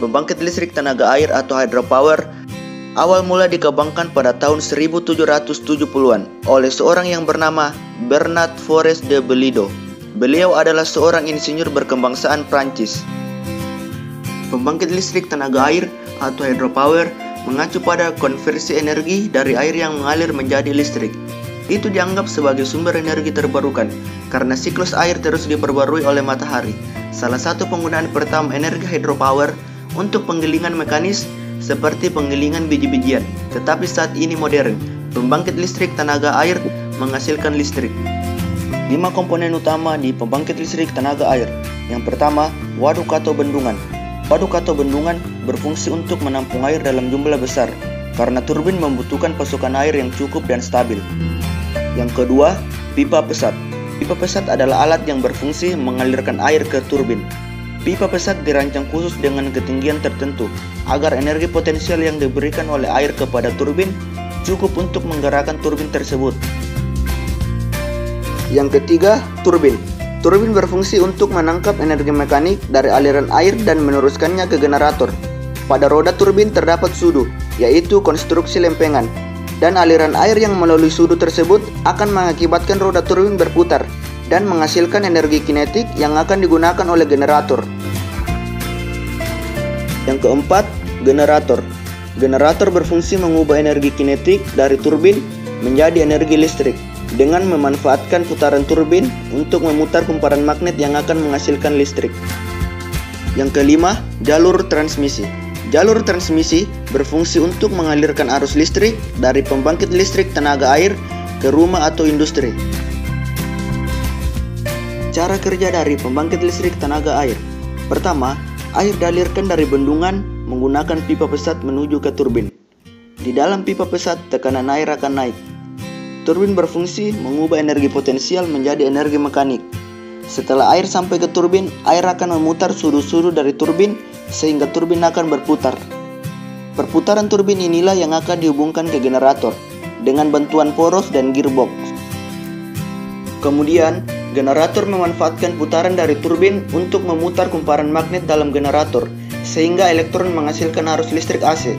Pembangkit listrik tenaga air atau hydropower awal mula dikembangkan pada tahun 1770-an oleh seorang yang bernama Bernard Forest de Bellido. Beliau adalah seorang insinyur berkebangsaan Prancis. Pembangkit listrik tenaga air atau hydropower mengacu pada konversi energi dari air yang mengalir menjadi listrik. Itu dianggap sebagai sumber energi terbarukan karena siklus air terus diperbarui oleh matahari. Salah satu penggunaan pertama energi hydropower untuk penggilingan mekanis seperti penggilingan biji-bijian. Tetapi saat ini modern, pembangkit listrik tenaga air menghasilkan listrik. 5 komponen utama di pembangkit listrik tenaga air. Yang pertama, waduk atau bendungan. Waduk atau bendungan berfungsi untuk menampung air dalam jumlah besar karena turbin membutuhkan pasokan air yang cukup dan stabil. Yang kedua, pipa pesat. Pipa pesat adalah alat yang berfungsi mengalirkan air ke turbin. Pipa pesat dirancang khusus dengan ketinggian tertentu agar energi potensial yang diberikan oleh air kepada turbin cukup untuk menggerakkan turbin tersebut. Yang ketiga, turbin. Turbin berfungsi untuk menangkap energi mekanik dari aliran air dan meneruskannya ke generator. Pada roda turbin terdapat sudu, yaitu konstruksi lempengan, dan aliran air yang melalui sudu tersebut akan mengakibatkan roda turbin berputar dan menghasilkan energi kinetik yang akan digunakan oleh generator. Yang keempat, generator. Generator berfungsi mengubah energi kinetik dari turbin menjadi energi listrik dengan memanfaatkan putaran turbin untuk memutar kumparan magnet yang akan menghasilkan listrik. Yang kelima, jalur transmisi. Jalur transmisi berfungsi untuk mengalirkan arus listrik dari pembangkit listrik tenaga air ke rumah atau industri. Cara kerja dari pembangkit listrik tenaga air. Pertama, air dialirkan dari bendungan menggunakan pipa pesat menuju ke turbin. Di dalam pipa pesat, tekanan air akan naik. Turbin berfungsi mengubah energi potensial menjadi energi mekanik. Setelah air sampai ke turbin, air akan memutar sudu-sudu dari turbin sehingga turbin akan berputar. Perputaran turbin inilah yang akan dihubungkan ke generator dengan bantuan poros dan gearbox. Kemudian, generator memanfaatkan putaran dari turbin untuk memutar kumparan magnet dalam generator sehingga elektron menghasilkan arus listrik AC.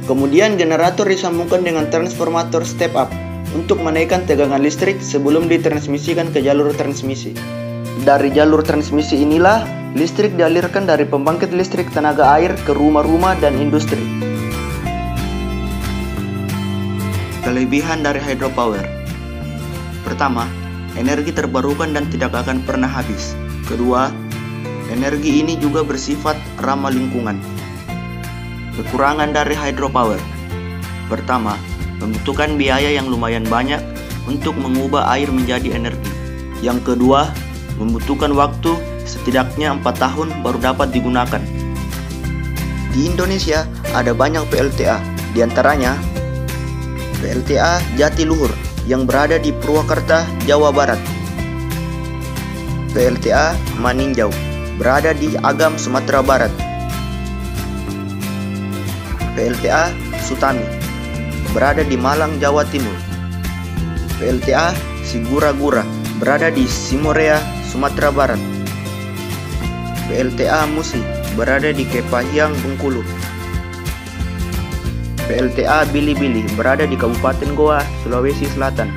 Kemudian generator disambungkan dengan transformator step up untuk menaikkan tegangan listrik sebelum ditransmisikan ke jalur transmisi. Dari jalur transmisi inilah listrik dialirkan dari pembangkit listrik tenaga air ke rumah-rumah dan industri. Kelebihan dari hydropower. Pertama, energi terbarukan dan tidak akan pernah habis. Kedua, energi ini juga bersifat ramah lingkungan. Kekurangan dari hydropower. Pertama, membutuhkan biaya yang lumayan banyak untuk mengubah air menjadi energi. Yang kedua, membutuhkan waktu setidaknya 4 tahun baru dapat digunakan. Di Indonesia ada banyak PLTA, diantaranya PLTA Jatiluhur yang berada di Purwakarta, Jawa Barat. PLTA Maninjau berada di Agam, Sumatera Barat. PLTA Sutami berada di Malang, Jawa Timur. PLTA Sigura-gura berada di Simorea, Sumatera Barat. PLTA Musi berada di Kepahyang, Bengkulu. PLTA Bili-Bili berada di Kabupaten Goa, Sulawesi Selatan.